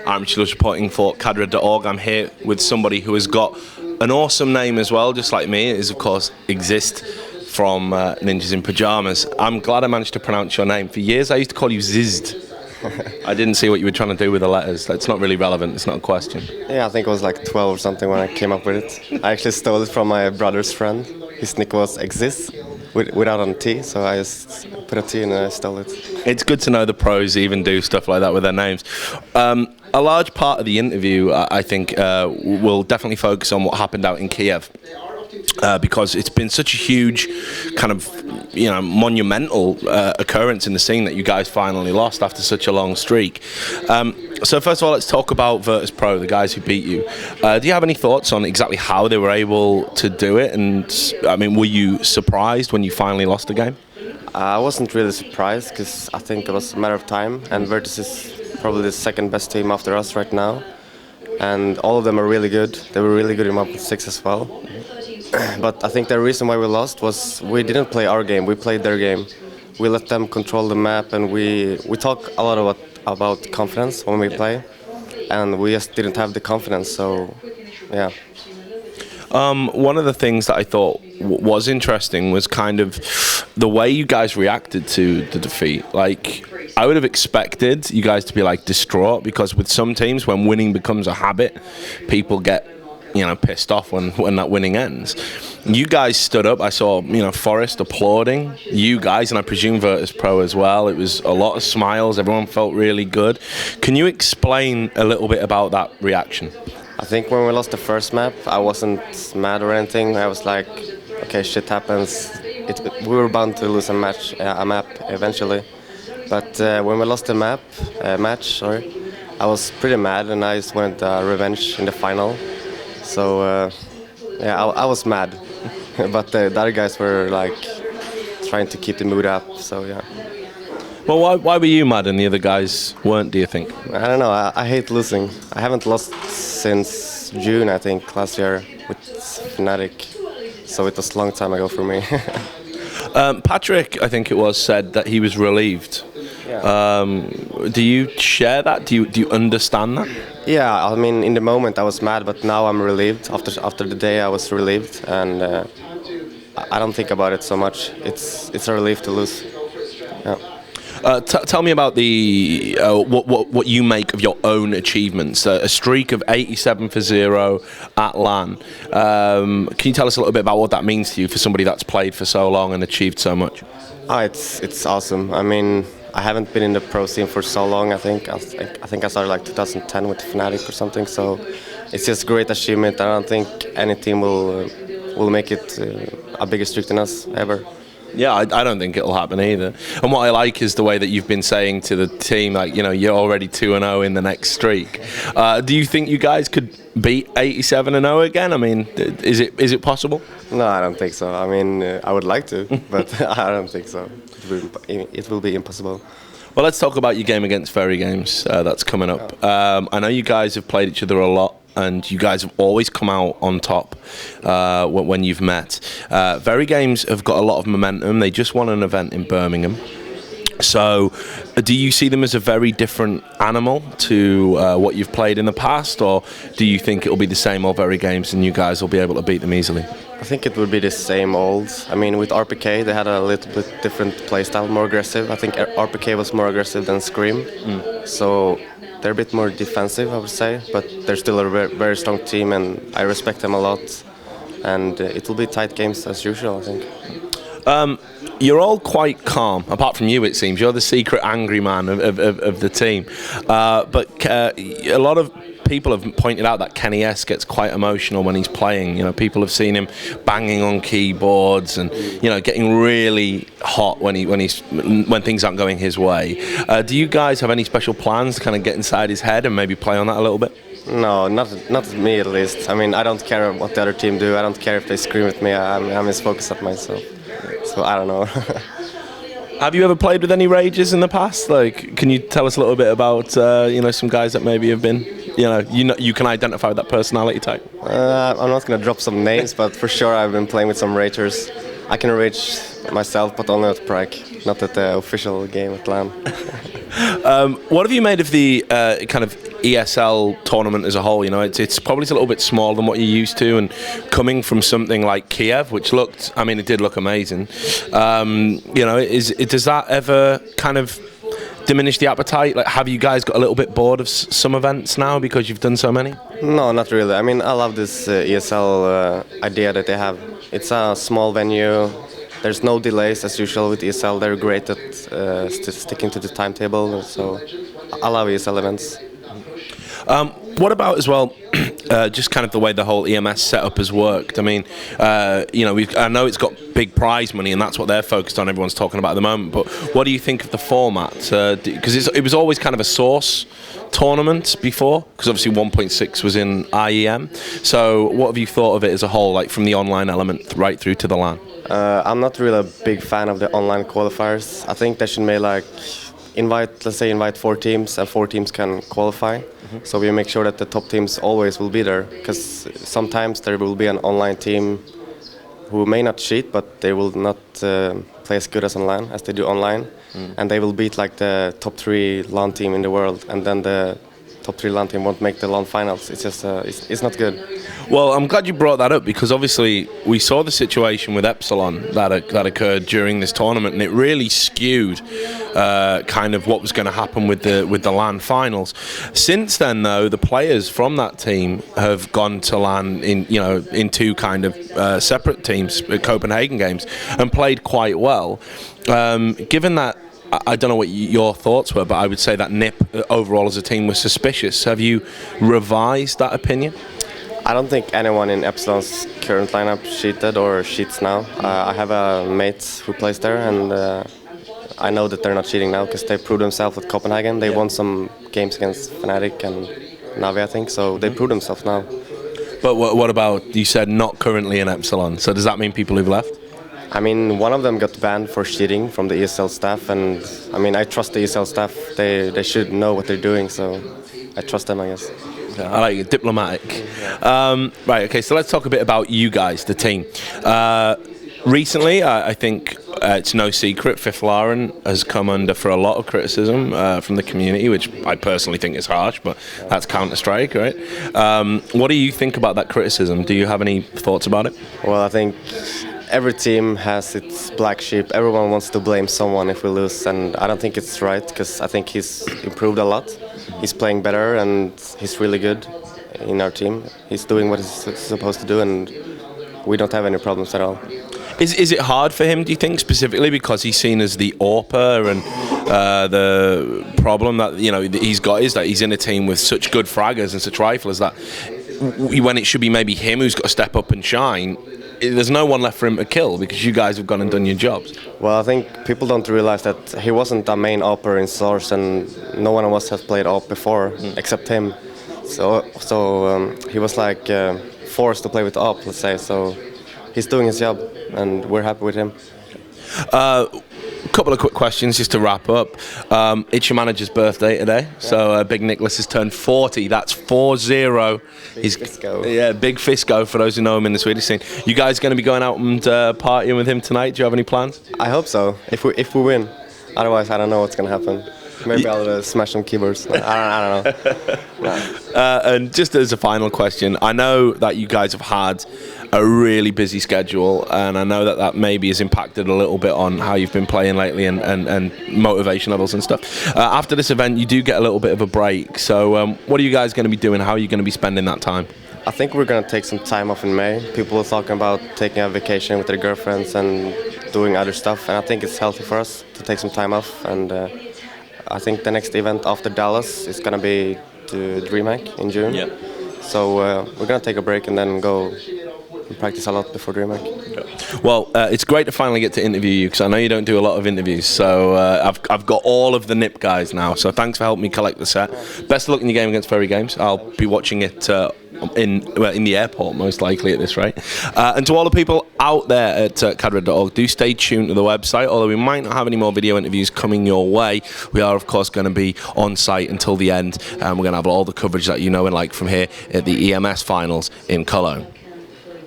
I'm just reporting for Cadre.org. I'm here with somebody who has got an awesome name as well, just like me. It is, of course, Xizt from Ninjas in Pyjamas. I'm glad I managed to pronounce your name. For years, I used to call you Xizt. I didn't see what you were trying to do with the letters. That's not really relevant. It's not a question. Yeah, I think I was like 12 or something when I came up with it. I actually stole it from my brother's friend. His nick was Xizt, without a T, so I just put a T and I stole it. It's good to know the pros even do stuff like that with their names. A large part of the interview, I think, will definitely focus on what happened out in Kiev. Because it's been such a huge kind of, monumental occurrence in the scene that you guys finally lost after such a long streak. So first of all, let's talk about Virtus.pro, the guys who beat you. Do you have any thoughts on exactly how they were able to do it? And, I mean, were you surprised when you finally lost the game? I wasn't really surprised because I think it was a matter of time, and Virtus is probably the second best team after us right now. And all of them are really good. They were really good in Map 6 as well. But I think the reason why we lost was we didn't play our game, we played their game. We let them control the map, and we talk a lot about confidence when we play, and we just didn't have the confidence, so yeah. One of the things that I thought was interesting was kind of the way you guys reacted to the defeat. Like, I would have expected you guys to be like distraught, because with some teams, when winning becomes a habit, people get pissed off when that winning ends. You guys stood up. I saw, Forrest applauding you guys, and I presume Virtus.pro as well. It was a lot of smiles. Everyone felt really good. Can you explain a little bit about that reaction? I think when we lost the first map, I wasn't mad or anything. I was like, okay, shit happens. We were bound to lose a map eventually. But when we lost the match, I was pretty mad, and I just wanted revenge in the final. So yeah, I was mad, but the other guys were like trying to keep the mood up. So yeah. Well, why were you mad and the other guys weren't? Do you think? I don't know. I hate losing. I haven't lost since June, I think, last year with Fnatic. So it was a long time ago for me. Patrick, I think it was, said that he was relieved. Yeah. Do you share that? Do you understand that? Yeah, I mean, in the moment I was mad, but now I'm relieved. After the day I was relieved, and I don't think about it so much. It's a relief to lose. Yeah. Tell me about the what you make of your own achievements. A streak of 87 for 0 at LAN. Can you tell us a little bit about what that means to you for somebody that's played for so long and achieved so much? Oh, it's awesome. I mean, I haven't been in the pro scene for so long. I think I started like 2010 with Fnatic or something. So it's just a great achievement. I don't think any team will make it a bigger streak than us ever. Yeah, I don't think it'll happen either. And what I like is the way that you've been saying to the team, like, you're already 2-0 in the next streak. Do you think you guys could beat 87-0 again? I mean, is it possible? No, I don't think so. I mean, I would like to, but I don't think so. It will be impossible. Well, let's talk about your game against Very Games that's coming up. I know you guys have played each other a lot, and you guys have always come out on top when you've met. Very Games have got a lot of momentum. They just won an event in Birmingham. So do you see them as a very different animal to what you've played in the past, or do you think it'll be the same old Very Games and you guys will be able to beat them easily? I think it would be the same old. I mean, with RPK, they had a little bit different playstyle, more aggressive. I think RPK was more aggressive than Scream. So they're a bit more defensive, I would say, but they're still a very strong team, and I respect them a lot. And it will be tight games as usual, I think. You're all quite calm, apart from you, it seems. You're the secret angry man of the team. But a lot of people have pointed out that Kenny S gets quite emotional when he's playing. People have seen him banging on keyboards and getting really hot when things aren't going his way. Do you guys have any special plans to kind of get inside his head and maybe play on that a little bit? No, not me at least. I mean, I don't care what the other team do. I don't care if they scream at me. I'm as focused at myself. So I don't know. Have you ever played with any rages in the past? Like, can you tell us a little bit about some guys that maybe have been, you can identify with that personality type? I'm not gonna drop some names, but for sure I've been playing with some ragers. I can rage myself, but only at Prague, not at the official game at LAN. What have you made of the kind of ESL tournament as a whole? You know, it's probably a little bit smaller than what you're used to, and coming from something like Kiev, which looked, I mean, it did look amazing. You know, does that ever kind of diminish the appetite? Like, have you guys got a little bit bored of some events now because you've done so many? No, not really. I mean, I love this ESL idea that they have. It's a small venue. There's no delays as usual with ESL. They're great at sticking to the timetable. So I love ESL events. What about as well, just kind of the way the whole EMS setup has worked? I mean, you know, I know it's got big prize money, and that's what they're focused on. Everyone's talking about at the moment. But what do you think of the format? Because it was always kind of a source tournament before, because obviously 1.6 was in IEM. So what have you thought of it as a whole, like from the online element right through to the LAN? I'm not really a big fan of the online qualifiers. I think they should make like invite 4 teams, and 4 teams can qualify. So we make sure that the top teams always will be there, because sometimes there will be an online team who may not cheat, but they will not play as good as online as they do online, and they will beat like the top 3 LAN team in the world, and then the top 3 LAN team won't make the LAN finals. It's just it's not good. Well, I'm glad you brought that up, because obviously we saw the situation with Epsilon that occurred during this tournament, and it really skewed kind of what was going to happen with the LAN finals. Since then, though, the players from that team have gone to LAN in 2 kind of separate teams, Copenhagen games, and played quite well. Given that, I don't know what your thoughts were, but I would say that NIP overall as a team was suspicious. Have you revised that opinion? I don't think anyone in Epsilon's current lineup cheated or cheats now. I have a mate who plays there, and I know that they're not cheating now because they proved themselves at Copenhagen. They won some games against Fnatic and Navi, I think, so they proved themselves now. But what about, you said not currently in Epsilon, so does that mean people who've left? I mean, one of them got banned for cheating from the ESL staff, and I mean, I trust the ESL staff. They should know what they're doing, so I trust them, I guess. I like it, diplomatic. Right, okay, so let's talk a bit about you guys, the team. Recently, I think it's no secret, Fiflaren has come under for a lot of criticism from the community, which I personally think is harsh, but that's Counter-Strike, right? What do you think about that criticism? Do you have any thoughts about it? Well, I think every team has its black sheep. Everyone wants to blame someone if we lose, and I don't think it's right, because I think he's improved a lot. He's playing better, and he's really good in our team. He's doing what he's supposed to do, and we don't have any problems at all. Is it hard for him, do you think, specifically because he's seen as the AWPer, and the problem that he's got is that he's in a team with such good fraggers and such riflers that when it should be maybe him who's got to step up and shine, there's no one left for him to kill because you guys have gone and done your jobs? Well, I think people don't realize that he wasn't a main AWPer in Source, and no one of us has played AWP before except him. So he was like forced to play with AWP, let's say. So he's doing his job, and we're happy with him. Couple of quick questions just to wrap up. It's your manager's birthday today, so Big Nicholas has turned 40. That's 40. Big Fisco. Yeah, Big Fisco, for those who know him in the Swedish scene. You guys going to be going out and partying with him tonight? Do you have any plans? I hope so, if we win. Otherwise, I don't know what's going to happen. Maybe I'll smash some keyboards. I don't know. No. And just as a final question, I know that you guys have had a really busy schedule, and I know that maybe has impacted a little bit on how you've been playing lately and motivation levels and stuff. After this event, you do get a little bit of a break. So what are you guys going to be doing? How are you going to be spending that time? I think we're going to take some time off in May. People are talking about taking a vacation with their girlfriends and doing other stuff, and I think it's healthy for us to take some time off. And I think the next event after Dallas is going to be to DreamHack in June. Yeah. So we're going to take a break and then go and practice a lot before DreamHack. Well, it's great to finally get to interview you, because I know you don't do a lot of interviews. So I've got all of the NIP guys now. So thanks for helping me collect the set. Best of luck in your game against Furry Games. I'll be watching it in the airport, most likely, at this rate. And to all the people out there at cadred.org, do stay tuned to the website. Although we might not have any more video interviews coming your way, we are of course going to be on site until the end, and we're going to have all the coverage that you know and like from here at the EMS finals in Cologne.